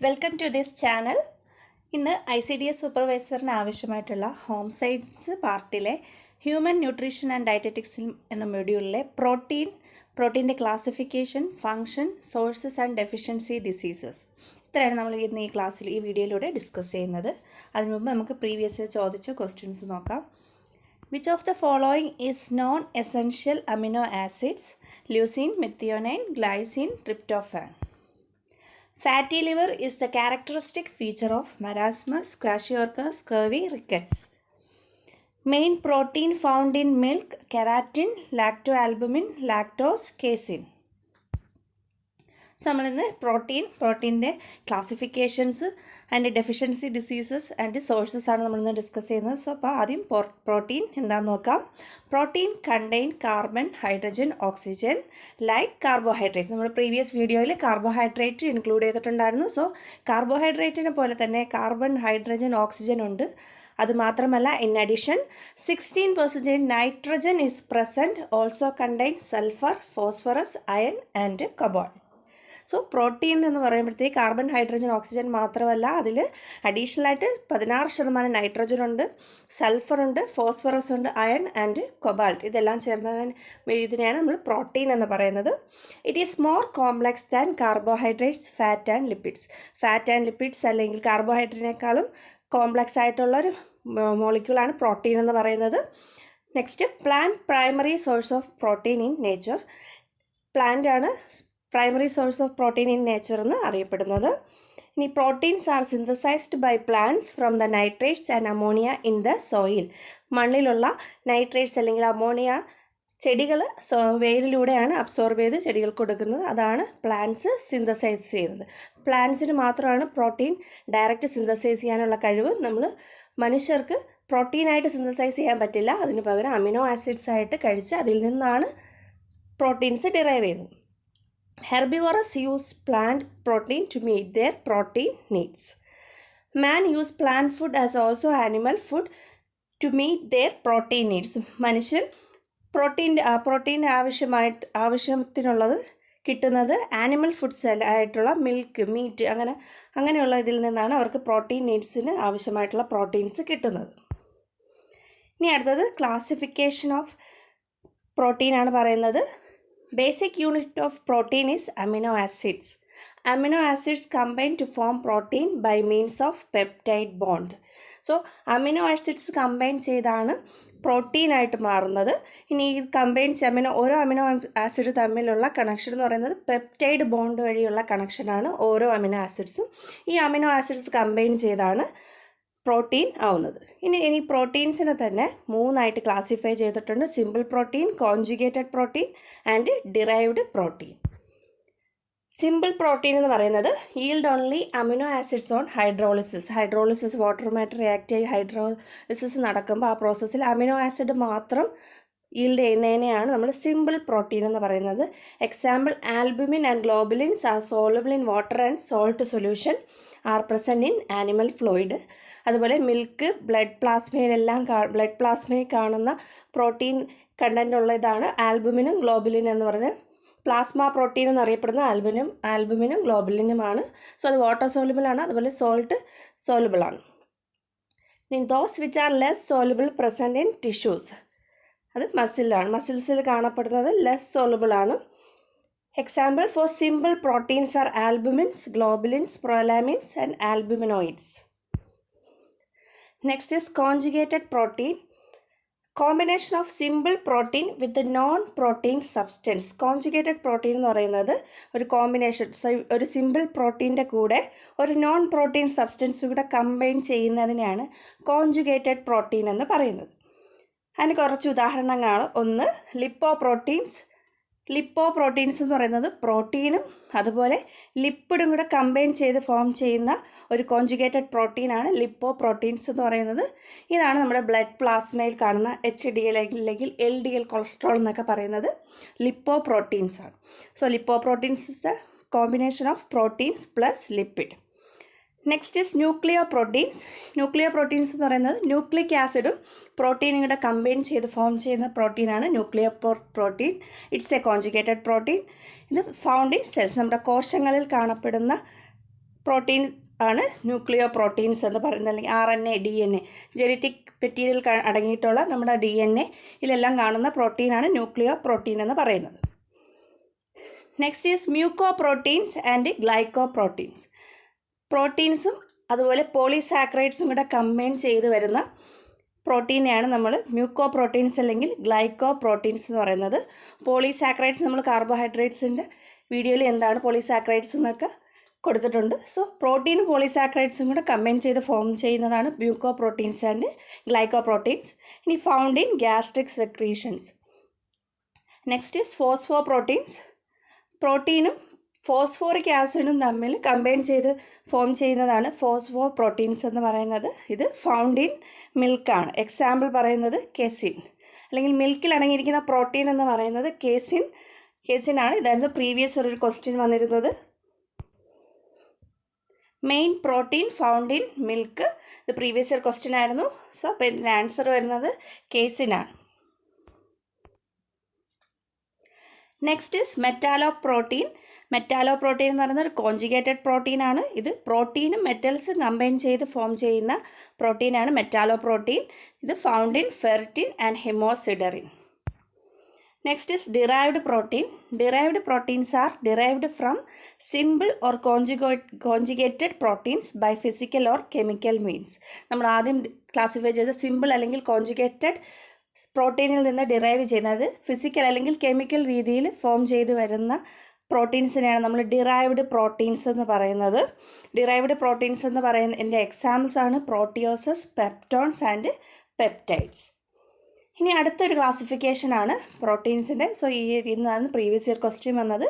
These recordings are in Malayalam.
Welcome to this channel. ഇന്ന് ICDS സൂപ്പർവൈസറിന് ആവശ്യമായിട്ടുള്ള ഹോം സയൻസ് പാർട്ടിലെ ഹ്യൂമൻ ന്യൂട്രീഷൻ ആൻഡ് ഡയറ്ററ്റിക്സ് എന്ന മൊഡ്യൂളിലെ പ്രോട്ടീൻ്റെ classification, function, sources and deficiency diseases ഇത്രയാണ് നമ്മൾ ഇന്ന് ഈ വീഡിയോയിലൂടെ ഡിസ്കസ് ചെയ്യുന്നത്. അതിനു മുമ്പ് നമുക്ക് പ്രീവിയസ് ചോദിച്ച ക്വസ്റ്റ്യൻസ് നോക്കാം. Which of the following is non-essential amino acids? Leucine, methionine, glycine, tryptophan. Fatty liver is the characteristic feature of marasmus, kwashiorkor, scurvy, rickets. Main protein found in milk: keratin, lactoalbumin, lactose, casein. So, നമ്മൾ ഇന്ന് പ്രോട്ടീൻ്റെ classifications and deficiency diseases and sources ആണ് നമ്മളിന്ന് ഡിസ്കസ് ചെയ്യുന്നത്. സോ അപ്പോൾ ആദ്യം പ്രോട്ടീൻ എന്താണെന്ന് നോക്കാം. Protein contain carbon, hydrogen, oxygen like carbohydrate. നമ്മൾ പ്രീവിയസ് വീഡിയോയിൽ കാർബോഹൈഡ്രേറ്റ് ഇൻക്ലൂഡ് ചെയ്തിട്ടുണ്ടായിരുന്നു. സോ കാർബോഹൈഡ്രേറ്റിനെ പോലെ തന്നെ കാർബൺ, ഹൈഡ്രജൻ, ഓക്സിജൻ ഉണ്ട്. അതുമാത്രമല്ല, in addition 16% nitrogen is present, also contain sulphur, phosphorus, iron and cobalt. So protein എന്ന് പറയുമ്പോഴത്തേക്ക് കാർബൺ, ഹൈഡ്രജൻ, ഓക്സിജൻ മാത്രമല്ല, അതിൽ അഡീഷണലായിട്ട് 16% നൈട്രജൻ ഉണ്ട്, സൾഫർ ഉണ്ട്, ഫോസ്ഫറസ് ഉണ്ട്, അയൺ ആൻഡ് കൊബാൾട്ട്. ഇതെല്ലാം ഇതിനെയാണ് നമ്മൾ പ്രോട്ടീൻ എന്ന് പറയുന്നത്. It is more complex than carbohydrates, fat and lipids. Fat and lipids അല്ലെങ്കിൽ കാർബോഹൈഡ്രേറ്റിനേക്കാളും കോംപ്ലക്സ് ആയിട്ടുള്ളൊരു മോളിക്യൂളാണ് പ്രോട്ടീൻ എന്ന് പറയുന്നത്. Next, plant primary source of protein in nature. Plant ആണ് primary source of protein in nature എന്ന് അറിയപ്പെടുന്നത്. ഇനി proteins are synthesized by plants from the nitrates and ammonia in the soil. മണ്ണിലുള്ള നൈട്രേറ്റ്സ് അല്ലെങ്കിൽ അമോണിയ ചെടികൾ വേരിലൂടെയാണ് അബ്സോർബ് ചെയ്ത് ചെടികൾക്ക് കൊടുക്കുന്നത്. അതാണ് പ്ലാന്റ്സ് സിന്തസൈസ് ചെയ്യുന്നത്. പ്ലാന്റ്സിന് മാത്രമാണ് പ്രോട്ടീൻ ഡയറക്റ്റ് സിന്തസൈസ് ചെയ്യാനുള്ള കഴിവ്. മനുഷ്യർക്ക് പ്രോട്ടീനായിട്ട് സിന്തസൈസ് ചെയ്യാൻ പറ്റില്ല. അതിന് പകരം അമിനോ ആസിഡ്സ് ആയിട്ട് കഴിച്ച് അതിൽ നിന്നാണ് പ്രോട്ടീൻസ് ഡിറൈവ് ചെയ്യുന്നത്. Herbivores use plant protein to meet their protein needs. Man use plant food as also animal food to meet their protein needs. മനുഷ്യൻ പ്രോട്ടീൻ ആവശ്യത്തിനുള്ളത് കിട്ടുന്നത് ആനിമൽ ഫുഡ്സ് ആയിട്ടുള്ള മിൽക്ക്, മീറ്റ് അങ്ങനെയുള്ള ഇതിൽ നിന്നാണ് അവർക്ക് പ്രോട്ടീൻ നീഡ്സിന് ആവശ്യമായിട്ടുള്ള പ്രോട്ടീൻസ് കിട്ടുന്നത്. ഇനി അടുത്തത് ക്ലാസിഫിക്കേഷൻ ഓഫ് പ്രോട്ടീൻ ആണ് പറയുന്നത്. Basic unit of protein is amino acids. Amino acids combine to form protein by means of peptide bond. So amino acids combine ചെയ്താണ് പ്രോട്ടീനായിട്ട് മാറുന്നത്. ഇനി ഈ ഓരോ അമിനോ ആസിഡ് തമ്മിലുള്ള കണക്ഷൻ എന്ന് പറയുന്നത് പെപ്റ്റൈഡ് ബോണ്ട് വഴിയുള്ള കണക്ഷനാണ് ഓരോ അമിനോ ആസിഡ്സും. ഈ അമിനോ ആസിഡ്സ് കമ്പൈൻ ചെയ്താണ് പ്രോട്ടീൻ ആവുന്നത്. ഇനി പ്രോട്ടീൻസിനെ തന്നെ 3 ക്ലാസിഫൈ ചെയ്തിട്ടുണ്ട്: simple protein, conjugated protein and derived protein. Simple protein എന്ന് പറയുന്നത് yield only amino acids on hydrolysis വാട്ടറുമായിട്ട് റിയാക്ട് ചെയ്ത് ഹൈഡ്രോളിസിസ് നടക്കുമ്പോൾ ആ പ്രോസസ്സിൽ അമിനോ ആസിഡ് മാത്രം ഈൽഡ് ചെയ്യുന്നതിനെയാണ് നമ്മൾ സിമ്പിൾ പ്രോട്ടീൻ എന്ന് പറയുന്നത്. Example, albumin and globulins are soluble in water and salt solution are present in animal fluid. അതുപോലെ മിൽക്ക്, ബ്ലഡ് പ്ലാസ്മയിൽ കാണുന്ന പ്രോട്ടീൻ കണ്ടൻ്റ് ഉള്ള ഇതാണ് ആൽബുമിനും ഗ്ലോബുലിൻ എന്ന് പറയുന്നത്. പ്ലാസ്മ പ്രോട്ടീൻ എന്നറിയപ്പെടുന്ന ആൽബുമിനും ഗ്ലോബുലിനുമാണ്. സോ അത് വാട്ടർ സോലുബിൾ ആണ്, അതുപോലെ സോൾട്ട് സോലുബിൾ ആണ്. Those which are less soluble present in tissues, അത് മസിൽസിൽ കാണപ്പെടുന്നത് ലെസ് സോലുബിൾ ആണ്. Example for simple proteins are albumins, globulins, prolamins and albuminoids. Next is conjugated protein. Combination of simple protein with non protein substance. Conjugated protein എന്ന് പറയുന്നത് ഒരു കോമ്പിനേഷൻ, ഒരു സിമ്പിൾ പ്രോട്ടീൻ്റെ കൂടെ ഒരു നോൺ പ്രോട്ടീൻ സബ്സ്റ്റൻസ് കൂടെ കമ്പൈൻ ചെയ്യുന്നതിനെയാണ് കോൺജുഗേറ്റഡ് പ്രോട്ടീൻ എന്ന് പറയുന്നത്. അതിന് കുറച്ച് ഉദാഹരണങ്ങളാണ്. ഒന്ന്, ലിപ്പോപ്രോട്ടീൻസ് എന്ന് പറയുന്നത് പ്രോട്ടീനും അതുപോലെ ലിപ്പിഡും കൂടെ കമ്പൈൻ ചെയ്ത് ഫോം ചെയ്യുന്ന ഒരു കോൺജുഗേറ്റഡ് പ്രോട്ടീനാണ് ലിപ്പോപ്രോട്ടീൻസ് എന്ന് പറയുന്നത്. ഇതാണ് നമ്മുടെ ബ്ലഡ് പ്ലാസ്മയിൽ കാണുന്ന HDL അല്ലെങ്കിൽ LDL കൊളസ്ട്രോൾ എന്നൊക്കെ പറയുന്നത് ലിപ്പോപ്രോട്ടീൻസ് ആണ്. So lipoproteins is a combination of proteins plus lipid. Next is nucleoproteins. Nucleoproteins എന്ന് പറയുന്നത് ന്യൂക്ലിക് ആസിഡും പ്രോട്ടീനും കൂടെ കമ്പൈൻ ചെയ്ത് ഫോം ചെയ്യുന്ന പ്രോട്ടീനാണ് nucleoprotein. It's a conjugated protein. ഇത് ഫൗണ്ട് ഇൻ സെൽസ്, നമ്മുടെ കോശങ്ങളിൽ കാണപ്പെടുന്ന പ്രോട്ടീൻ ആണ് ന്യൂക്ലിയോ പ്രോട്ടീൻസ് എന്ന് പറയുന്നത്, അല്ലെങ്കിൽ RNA DNA ജനറ്റിക് മെറ്റീരിയൽ അടങ്ങിയിട്ടുള്ള നമ്മുടെ DNA-യിലെല്ലാം കാണുന്ന പ്രോട്ടീനാണ് ന്യൂക്ലിയോ പ്രോട്ടീൻ എന്ന് പറയുന്നത്. Next is mucoproteins and glycoproteins. പ്രോട്ടീൻസും അതുപോലെ പോളിസാക്കറൈഡ്സും കൂടെ കമ്പൈൻ ചെയ്ത് വരുന്ന പ്രോട്ടീനെയാണ് നമ്മൾ മ്യൂക്കോ പ്രോട്ടീൻസ് അല്ലെങ്കിൽ ഗ്ലൈക്കോ പ്രോട്ടീൻസ് എന്ന് പറയുന്നത്. പോളിസാക്കറൈഡ്സ് നമ്മൾ കാർബോഹൈഡ്രേറ്റ്സിൻ്റെ വീഡിയോയിൽ എന്താണ് പോളിസാക്കറൈഡ്സ് എന്നൊക്കെ കൊടുത്തിട്ടുണ്ട്. സോ പ്രോട്ടീനും പോളിസാക്കറൈഡ്സും കൂടെ കമ്പൈൻ ചെയ്ത് ഫോം ചെയ്യുന്നതാണ് mucoproteins and glycoproteins. ഇനി found in gastric secretions. Next is phosphoproteins. പ്രോട്ടീനും ഫോസ്ഫോറിക് ആസിഡും തമ്മിൽ കമ്പൈൻ ചെയ്ത് ഫോം ചെയ്യുന്നതാണ് ഫോസ്ഫോ പ്രോട്ടീൻസ് എന്ന് പറയുന്നത്. ഇത് ഫൗണ്ട് ഇൻ മിൽക്കാണ്. എക്സാമ്പിൾ പറയുന്നത് കെസിൻ, അല്ലെങ്കിൽ മിൽക്കിൽ അടങ്ങിയിരിക്കുന്ന പ്രോട്ടീൻ എന്ന് പറയുന്നത് കേസിനാണ്. ഇതായിരുന്നു പ്രീവിയസ് ഒരു ക്വസ്റ്റ്യൻ വന്നിരുന്നത്. Main protein found in milk, ഇത് പ്രീവിയസ് ഇയർ ക്വസ്റ്റ്യൻ ആയിരുന്നു. സോ അപ്പോൾ ഇതിൻ്റെ ആൻസർ വരുന്നത് കേസിനാണ്. Next is മെറ്റാലോപ്രോട്ടീൻ. മെറ്റാലോപ്രോട്ടീൻ എന്ന് പറയുന്നത് ഒരു കോൺജുഗേറ്റഡ് പ്രോട്ടീനാണ്. ഇത് പ്രോട്ടീനും മെറ്റൽസും കമ്പൈൻ ചെയ്ത് ഫോം ചെയ്യുന്ന പ്രോട്ടീനാണ് മെറ്റാലോപ്രോട്ടീൻ. ഇത് found in ferritin and hemosiderin. Next is derived protein. Derived proteins are derived from simple or conjugated proteins by physical or chemical means. നമ്മൾ ആദ്യം ക്ലാസിഫൈ ചെയ്ത സിമ്പിൾ അല്ലെങ്കിൽ കോൺജുഗേറ്റഡ് പ്രോട്ടീനിൽ നിന്ന് ഡിറൈവ് ചെയ്യുന്നത് ഫിസിക്കൽ അല്ലെങ്കിൽ കെമിക്കൽ രീതിയിൽ ഫോം ചെയ്ത് വരുന്ന പ്രോട്ടീൻസിനെയാണ് നമ്മൾ ഡിറൈവ്ഡ് പ്രോട്ടീൻസ് എന്ന് പറയുന്നത്. ഡിറൈവ്ഡ് പ്രോട്ടീൻസ് എന്ന് പറയുന്നതിൻ്റെ എക്സാമ്പിൾസ് ആണ് പ്രോട്ടിയോസസ്, പെപ്റ്റോൺസ് ആൻഡ് പെപ്റ്റൈഡ്സ്. ഇനി അടുത്തൊരു ക്ലാസിഫിക്കേഷനാണ് പ്രോട്ടീൻസിൻ്റെ. സോ ഇന്നാണ് പ്രീവിയസ് ഇയർ ക്വസ്റ്റ്യൻ വന്നത്.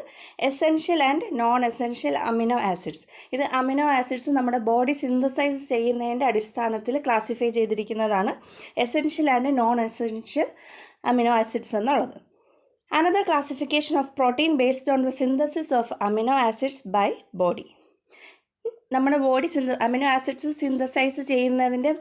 Essential and non essential amino acids. ഇത് അമിനോ ആസിഡ്സ് നമ്മുടെ ബോഡി സിന്തസൈസ് ചെയ്യുന്നതിൻ്റെ അടിസ്ഥാനത്തിൽ ക്ലാസിഫൈ ചെയ്തിരിക്കുന്നതാണ് essential and non essential amino acids എന്നുള്ളത്. Another classification of protein based on the synthesis of amino acids by body. നമ്മുടെ ബോഡി അമിനോ ആസിഡ്സ് സിന്തസൈസ് ചെയ്യുന്നതിൻ്റെ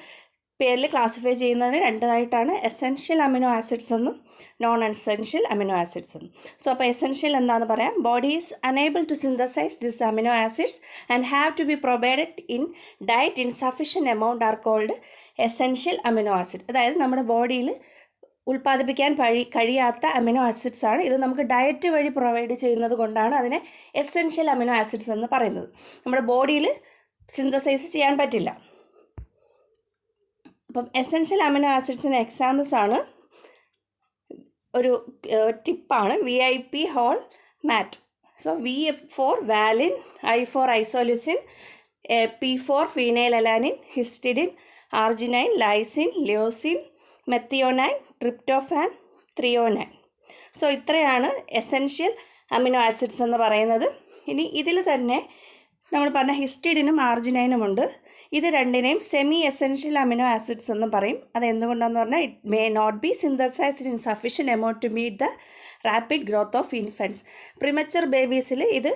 പേരിൽ ക്ലാസിഫൈ ചെയ്യുന്നതിന് രണ്ടായിട്ടാണ്, എസെൻഷ്യൽ അമിനോ ആസിഡ്സ് എന്നും നോൺ എസെൻഷ്യൽ അമിനോ ആസിഡ്സ് എന്നും. സോ അപ്പോൾ എസെൻഷ്യൽ എന്താണെന്ന് പറയാം. Body is unable to synthesise this amino acids and have to be provided in diet in sufficient amount are called essential amino acid. അതായത് നമ്മുടെ ബോഡിയിൽ ഉൽപ്പാദിപ്പിക്കാൻ കഴിയാത്ത അമിനോ ആസിഡ്സ് ആണ്. ഇത് നമുക്ക് ഡയറ്റ് വഴി പ്രൊവൈഡ് ചെയ്യുന്നത് കൊണ്ടാണ് അതിനെ എസെൻഷ്യൽ അമിനോ ആസിഡ്സ് എന്ന് പറയുന്നത്. നമ്മുടെ ബോഡിയിൽ സിന്തസൈസ് ചെയ്യാൻ പറ്റില്ല. അപ്പം എസെൻഷ്യൽ അമിനോ ആസിഡ്സിന് എക്സാമ്പിൾസ് ആണ്, ഒരു ടിപ്പാണ് VIP hall matt. So V for valine, I for isoleucine, P for phenylalanine, histidine, arginine, lysine, leucine, methionine, tryptophan, threonine. So ഇത്രയാണ് എസെൻഷ്യൽ അമിനോ ആസിഡ്സ് എന്ന് പറയുന്നത്. ഇനി ഇതിൽ തന്നെ നമ്മൾ പറഞ്ഞ ഹിസ്റ്റിഡിനും ആർജിനൈനും ഉണ്ട്. ഇത് രണ്ടിനെയും സെമി എസെൻഷ്യൽ അമിനോ ആസിഡ്സ് എന്ന് പറയും. അത് എന്തുകൊണ്ടാണെന്ന് പറഞ്ഞാൽ it may not be synthesized in sufficient amount to meet the rapid growth of infants. Premature ബേബീസിൽ ഇത്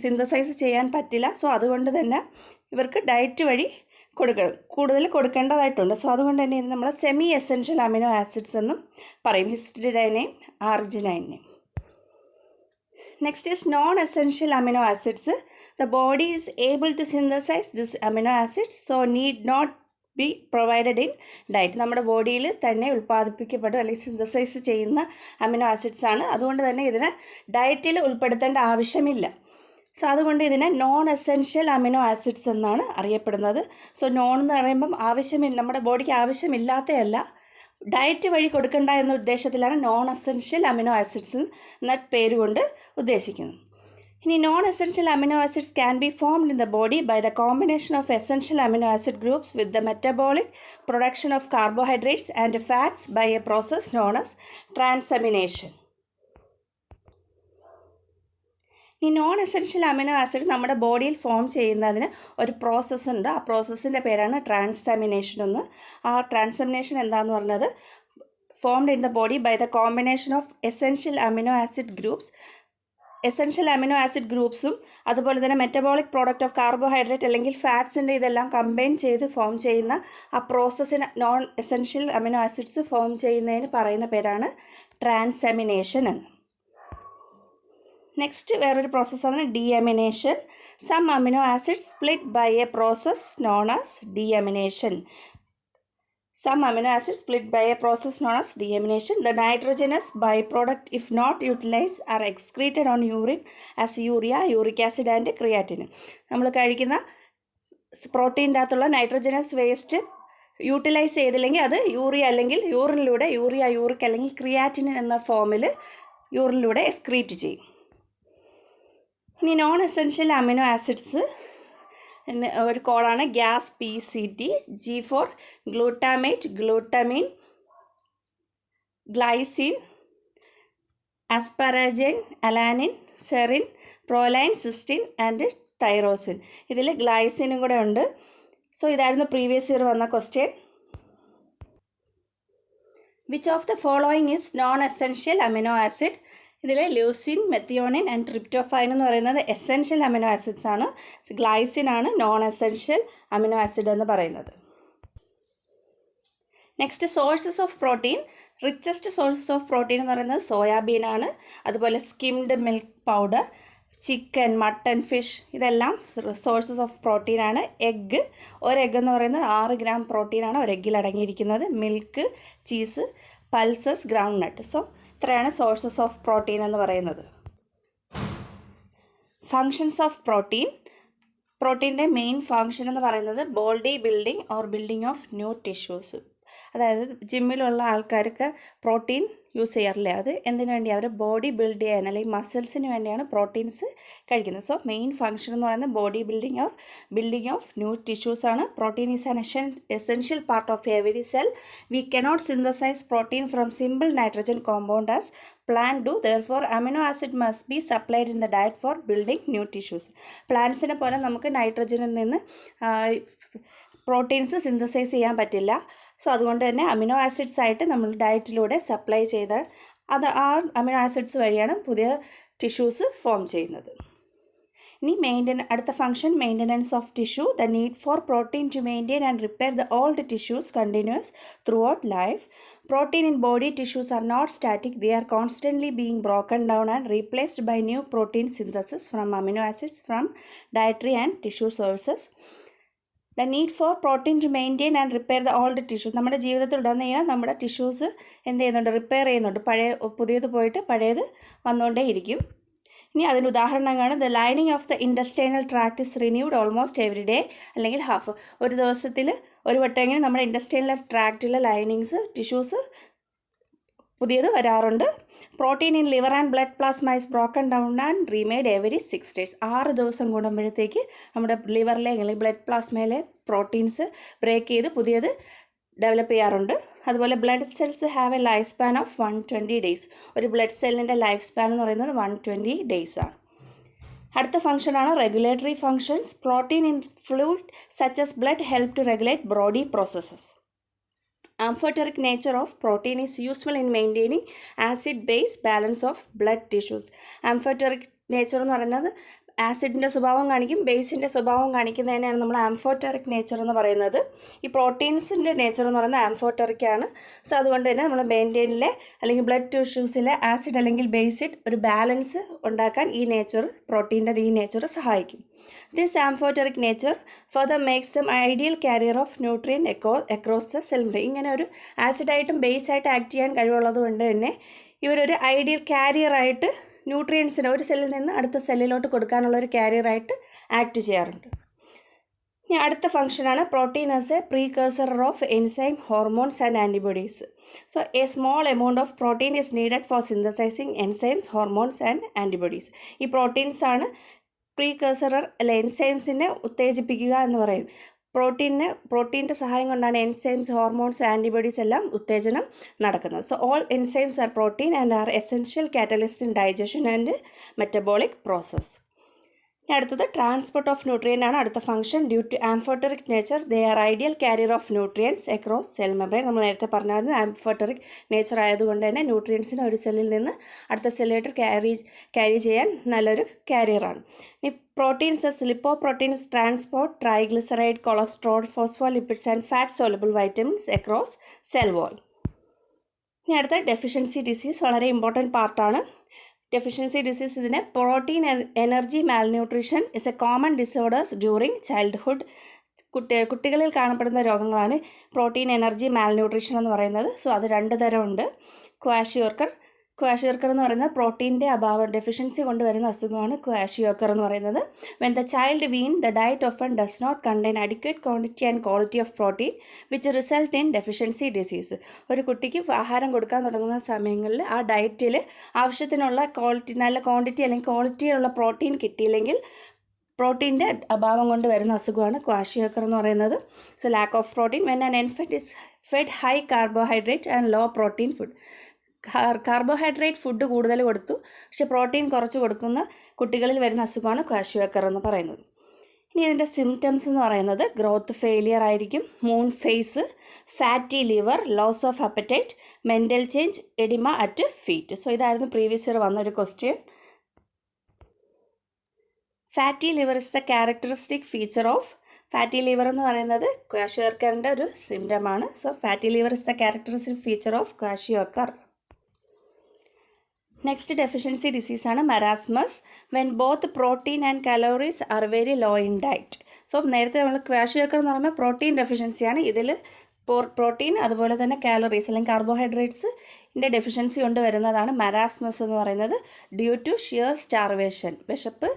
സിന്തസൈസ് ചെയ്യാൻ പറ്റില്ല. സോ അതുകൊണ്ട് തന്നെ ഇവർക്ക് ഡയറ്റ് വഴി കൂടുതൽ കൊടുക്കേണ്ടതായിട്ടുണ്ട്. സോ അതുകൊണ്ട് തന്നെ ഇത് നമ്മൾ സെമി എസെൻഷ്യൽ അമിനോ ആസിഡ്സ് എന്നും പറയും, ഹിസ്റ്റിഡൈനെയും ആർജിനൈനെയും. Next is non essential amino acids. The body is able to synthesize this amino acids, so need not be provided in diet. നമ്മുടെ ബോഡിയിൽ തന്നെ ഉൽപ്പാദിപ്പിക്കപ്പെടും അല്ലെങ്കിൽ സിന്തസൈസ് ചെയ്യുന്ന അമിനോ ആസിഡ്സ് ആണ്. അതുകൊണ്ട് തന്നെ ഇതിനെ ഡയറ്റിൽ ഉൾപ്പെടുത്തേണ്ട ആവശ്യമില്ല. സോ അതുകൊണ്ട് ഇതിനെ നോൺ എസെൻഷ്യൽ അമിനോ ആസിഡ്സ് എന്നാണ് അറിയപ്പെടുന്നത്. സോ നോൺ എന്ന് പറയുമ്പം നമ്മുടെ ബോഡിക്ക് ആവശ്യമില്ലാത്തതല്ല, ഡയറ്റ് വഴി കൊടുക്കേണ്ട എന്ന ഉദ്ദേശത്തിലാണ് നോൺ എസെൻഷ്യൽ അമിനോ ആസിഡ്സ് എന്ന പേരുകൊണ്ട് ഉദ്ദേശിക്കുന്നത്. ഇനി non essential amino acids can be formed in the body by the combination of essential amino acid groups with the metabolic production of carbohydrates and fats by a process known as transamination. ഈ നോൺ എസെൻഷ്യൽ അമിനോ ആസിഡ് നമ്മുടെ ബോഡിയിൽ ഫോം ചെയ്യുന്നതിന് ഒരു പ്രോസസ്സ് ഉണ്ട്. ആ പ്രോസസ്സിൻ്റെ പേരാണ് ട്രാൻസാമിനേഷൻ എന്ന്. ആ ട്രാൻസാമിനേഷൻ എന്താണെന്ന് പറഞ്ഞത്, formed in the body by the combination of essential amino acid groups. Essential amino acid ഗ്രൂപ്പ്സും അതുപോലെ തന്നെ മെറ്റബോളിക് പ്രോഡക്റ്റ് ഓഫ് കാർബോഹൈഡ്രേറ്റ് അല്ലെങ്കിൽ ഫാറ്റ്സിൻ്റെ ഇതെല്ലാം കമ്പൈൻ ചെയ്ത് ഫോം ചെയ്യുന്ന ആ പ്രോസസ്സിന് non essential amino acids form ചെയ്യുന്നതിന് പറയുന്ന പേരാണ് ട്രാൻസാമിനേഷൻ എന്ന്. നെക്സ്റ്റ് വേറൊരു പ്രോസസ്സാണ് deamination. Some amino acid split by a process known as deamination. Some amino acids split by a process known as deamination. The nitrogenous byproduct, if not utilized, are excreted on urine as urea, uric acid and creatinine. നമ്മൾ കഴിക്കുന്ന പ്രോട്ടീൻ്റെ അകത്തുള്ള നൈട്രജനസ് വേസ്റ്റ് യൂട്ടിലൈസ് ചെയ്തില്ലെങ്കിൽ അത് യൂറിയ അല്ലെങ്കിൽ യൂറിനിലൂടെ യൂറിക് അല്ലെങ്കിൽ ക്രിയാറ്റിനിൻ എന്ന ഫോമിൽ യൂറിനിലൂടെ എക്സ്ക്രീറ്റ് ചെയ്യും. ഇനി നോൺ എസെൻഷ്യൽ അമിനോ ആസിഡ്സ് ഒരു കോഡാണ് gas PCT. G for glutamate, glutamine, glycine, asparagine, alanine, serine, proline, cysteine and tyrosine. ഇതിൽ ഗ്ലൈസിനും കൂടെ ഉണ്ട്. സോ ഇതായിരുന്നു പ്രീവിയസ് ഇയർ വന്ന question. Which of the following is non essential amino acid? ഇതിൽ ലൂസിൻ, മെത്തിയോണിൻ ആൻഡ് ട്രിപ്റ്റോഫൈൻ എന്ന് പറയുന്നത് എസെൻഷ്യൽ അമിനോ ആസിഡ്സ് ആണ്. ഗ്ലൈസിൻ ആണ് നോൺ എസെൻഷ്യൽ അമിനോ ആസിഡ് എന്ന് പറയുന്നത്. Next sources of protein. Richest sources of protein എന്ന് പറയുന്നത് സോയാബീനാണ്. അതുപോലെ skimmed milk powder, chicken, mutton, fish ഇതെല്ലാം സോഴ്സസ് ഓഫ് പ്രോട്ടീനാണ്. എഗ്ഗ്, ഒരു എഗ്ഗ് എന്ന് പറയുന്നത് 6 ഗ്രാം പ്രോട്ടീനാണ് ഒരു എഗ്ഗിൽ അടങ്ങിയിരിക്കുന്നത്. Milk, cheese, pulses, groundnut. So ഇത്രയാണ് സോഴ്സസ് ഓഫ് പ്രോട്ടീൻ എന്ന് പറയുന്നത്. Functions of protein. പ്രോട്ടീൻ്റെ മെയിൻ ഫങ്ഷൻ എന്ന് പറയുന്നത് body building or building of new tissues. അതായത് ജിമ്മിലുള്ള ആൾക്കാർക്ക് പ്രോട്ടീൻ യൂസ് ചെയ്യാറില്ല. അത് എന്തിനു വേണ്ടി? അവർ ബോഡി ബിൽഡ് ചെയ്യാൻ അല്ലെങ്കിൽ മസിൽസിന് വേണ്ടിയാണ് പ്രോട്ടീൻസ് കഴിക്കുന്നത്. സോ മെയിൻ ഫങ്ഷൻ എന്ന് പറയുന്നത് body building or building of new tissues ആണ്. Protein is an essential part of every cell. We cannot synthesize protein from simple nitrogen compound as plant do. Therefore amino acid must be supplied in the diet for building new tissues. പ്ലാന്റ്സിനെ പോലെ നമുക്ക് നൈട്രജനിൽ നിന്ന് പ്രോട്ടീൻസ് സിന്തസൈസ് ചെയ്യാൻ പറ്റില്ല. സോ അതുകൊണ്ട് തന്നെ അമിനോ ആസിഡ്സ് ആയിട്ട് നമ്മൾ ഡയറ്റിലൂടെ സപ്ലൈ ചെയ്ത് അത് ആ അമിനോ ആസിഡ്സ് വഴിയാണ് പുതിയ ടിഷ്യൂസ് ഫോം ചെയ്യുന്നത്. ഇനി അടുത്ത function maintenance of tissue. The need for protein to maintain and repair the old tissues continues throughout life. Protein in body tissues are not static. They are constantly being broken down and replaced by new protein synthesis from amino acids from dietary and tissue sources. The need for protein to maintain and repair the old tissues. നമ്മുടെ ജീവിതത്തിൽ ഉടനീളം കഴിഞ്ഞാൽ നമ്മുടെ ടിഷ്യൂസ് എന്ത് ചെയ്യുന്നുണ്ട്? റിപ്പയർ ചെയ്യുന്നുണ്ട്. പുതിയത് പോയിട്ട് പഴയത് വന്നുകൊണ്ടേ ഇരിക്കും. ഇനി അതിന് ഉദാഹരണങ്ങളാണ് the lining of the intestinal tract is renewed almost every day അല്ലെങ്കിൽ ഹാഫ്. ഒരു ദിവസത്തിൽ ഒരു വട്ടമെങ്കിലും നമ്മുടെ ഇൻഡസ്റ്റൈനൽ ട്രാക്റ്റിലെ ലൈനിങ്സ് ടിഷ്യൂസ് പുതിയത് വരാറുണ്ട്. Protein in liver and blood plasma is broken down and remade every 6 days. 6 ദിവസം കൂടുമ്പോഴത്തേക്ക് നമ്മുടെ ലിവറിലെ അല്ലെങ്കിൽ ബ്ലഡ് പ്ലാസ്മയിലെ പ്രോട്ടീൻസ് ബ്രേക്ക് ചെയ്ത് പുതിയത് ഡെവലപ്പ് ചെയ്യാറുണ്ട്. അതുപോലെ blood cells have a life span of 120 days. ഒരു ബ്ലഡ് സെല്ലിൻ്റെ ലൈഫ് സ്പാൻ എന്ന് പറയുന്നത് 120 days ആണ്. അടുത്ത ഫംഗ്ഷനാണ് regulatory functions. Protein in fluid such as blood help to regulate body processes. Amphoteric nature of protein is useful in maintaining acid-base balance of blood tissues. Amphoteric nature എന്ന് പറയുന്നത് ആസിഡിൻ്റെ സ്വഭാവം കാണിക്കും, ബേസിൻ്റെ സ്വഭാവം കാണിക്കുന്നതിനാണ് നമ്മൾ ആംഫോട്ടറിക് നേച്ചർ എന്ന് പറയുന്നത്. ഈ പ്രോട്ടീൻസിൻ്റെ നേച്ചർ എന്ന് പറയുന്നത് ആംഫോട്ടറിക് ആണ്. സോ അതുകൊണ്ട് തന്നെ നമ്മൾ മെയിൻറ്റെയിനിലെ അല്ലെങ്കിൽ ബ്ലഡ് ടിഷ്യൂസിലെ ആസിഡ് അല്ലെങ്കിൽ ബേസിഡ് ഒരു ബാലൻസ് ഉണ്ടാക്കാൻ ഈ നേച്ചർ പ്രോട്ടീൻ്റെ ഈ നേച്ചർ സഹായിക്കും. This amphoteric nature further makes them ideal carrier of nutrient across the cell membrane. ഇങ്ങനെ ഒരു ആസിഡായിട്ടും ബേസായിട്ട് ആക്ട് ചെയ്യാൻ കഴിവുള്ളത് കൊണ്ട് തന്നെ ഇവരൊരു ഐഡിയൽ കാരിയറായിട്ട് ന്യൂട്രിയൻസിന് ഒരു സെല്ലിൽ നിന്ന് അടുത്ത സെല്ലിലോട്ട് കൊടുക്കാനുള്ള ഒരു കാരിയറായിട്ട് ആക്ട് ചെയ്യാറുണ്ട്. ഇനി അടുത്ത ഫംഗ്ഷനാണ് protein as A പ്രീകേഴ്സർ of enzyme, hormones and antibodies. So A small amount of protein is needed for synthesising enzymes, hormones and antibodies. ഈ പ്രോട്ടീൻസാണ് പ്രീകേഴ്സർ അല്ലെ എൻസൈംസിനെ ഉത്തേജിപ്പിക്കുക എന്ന് പറയും. പ്രോട്ടീൻ്റെ സഹായം കൊണ്ടാണ് എൻസൈംസ്, ഹോർമോൺസ്, ആൻറ്റിബോഡീസ് എല്ലാം ഉത്തേജനം നടക്കുന്നത്. So all enzymes are protein and are essential catalyst in digestion and metabolic process. അടുത്തത് ട്രാൻസ്പോർട്ട് ഓഫ് ന്യൂട്രിയൻ്റ് ആണ് അടുത്ത function. Due to amphoteric nature they are ideal carrier of nutrients across cell membrane. നമ്മൾ നേരത്തെ പറഞ്ഞായിരുന്നു ആംഫോട്ടറിക് നേച്ചർ ആയതുകൊണ്ട് തന്നെ ന്യൂട്രിയൻസിന് ഒരു സെല്ലിൽ നിന്ന് അടുത്ത സെല്ലിലോട്ട് ക്യാരി ചെയ്യാൻ നല്ലൊരു കാരിയറാണ്. ഇനി proteins lipoproteins transport triglyceride, cholesterol, phospholipids and fat soluble vitamins across cell wall. ഇനി അടുത്ത ഡെഫിഷ്യൻസി ഡിസീസ് വളരെ ഇമ്പോർട്ടൻറ്റ് പാർട്ടാണ്. ഡെഫിഷ്യൻസി ഡിസീസ് ഇതിനെ protein energy malnutrition is a common disorders during childhood. കുട്ടികളിൽ കാണപ്പെടുന്ന രോഗങ്ങളാണ് പ്രോട്ടീൻ എനർജി മാൽന്യൂട്രീഷൻ എന്ന് പറയുന്നത്. സോ അത് 2 തരമുണ്ട്. ക്വാഷിയോർക്കർ എന്ന് പറയുന്നത് പ്രോട്ടീൻ്റെ അഭാവം ഡെഫിഷ്യൻസി കൊണ്ടുവരുന്ന അസുഖമാണ് ക്വാഷിയോർക്കർ എന്ന് പറയുന്നത്. When the child wean the diet often does not contain adequate quantity and quality of protein which result in deficiency disease. ഒരു കുട്ടിക്ക് ആഹാരം കൊടുക്കാൻ തുടങ്ങുന്ന സമയങ്ങളിൽ ആ ഡയറ്റിൽ ആവശ്യത്തിനുള്ള നല്ല ക്വാണ്ടിറ്റി അല്ലെങ്കിൽ ക്വാളിറ്റിയുള്ള പ്രോട്ടീൻ കിട്ടിയില്ലെങ്കിൽ പ്രോട്ടീൻ്റെ അഭാവം കൊണ്ട് വരുന്ന അസുഖമാണ് ക്വാഷിയോർക്കർ എന്ന് പറയുന്നത്. So lack of protein when an infant is fed high carbohydrate and low protein food. Carbohydrate food കൂടുതൽ കൊടുത്തു പക്ഷെ പ്രോട്ടീൻ കുറച്ച് കൊടുക്കുന്ന കുട്ടികളിൽ വരുന്ന അസുഖമാണ് ക്വാഷിയോർക്കർ എന്ന് പറയുന്നത്. ഇനി ഇതിൻ്റെ സിംറ്റംസ് എന്ന് പറയുന്നത് ഗ്രോത്ത് ഫെയിലിയർ ആയിരിക്കും, moon face, fatty liver, loss of appetite, mental change, oedema at feet. So ഇതായിരുന്നു പ്രീവിയസ് ഇയർ വന്നൊരു question. Fatty liver is a characteristic feature of. Fatty liver എന്ന് പറയുന്നത് ക്വാഷിയോർക്കറിൻ്റെ ഒരു സിംറ്റമാണ്. So fatty liver is the characteristic feature of kwashiorkor. Next deficiency ഡിസീസാണ് marasmus. When both protein and calories are very low in diet. So നേരത്തെ നമ്മൾ ക്വാഷിയോർക്കർ എന്ന് പറയുമ്പോൾ പ്രോട്ടീൻ ഡെഫിഷ്യൻസിയാണ്. ഇതിൽ പ്രോട്ടീൻ അതുപോലെ തന്നെ കാലറീസ് അല്ലെങ്കിൽ കാർബോഹൈഡ്രേറ്റ്സിൻ്റെ ഡെഫിഷ്യൻസി കൊണ്ട് വരുന്നതാണ് മരാസ്മസ് എന്ന് പറയുന്നത്. ഡ്യൂ ടു ഷിയർ സ്റ്റാർവേഷൻ, വിശപ്പ്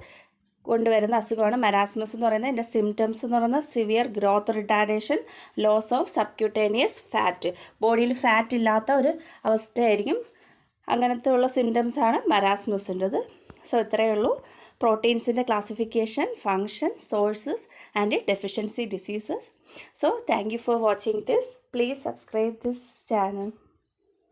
കൊണ്ടുവരുന്ന അസുഖമാണ് മരാസ്മസ് എന്ന് പറയുന്നത്. ഇതിൻ്റെ സിംറ്റംസ് എന്ന് പറയുന്നത് severe growth retardation, loss of subcutaneous fat, ബോഡിയിൽ ഫാറ്റ് ഇല്ലാത്ത ഒരു അവസ്ഥയായിരിക്കും. അങ്ങനത്തെ ഉള്ള സിംറ്റംസാണ് മരാസ്മസിൻ്റെത്. സോ ഇത്രയേ ഉള്ളൂ. പ്രോട്ടീൻസിൻ്റെ classification, function, sources and deficiency diseases. So thank you for watching this. Please subscribe this channel.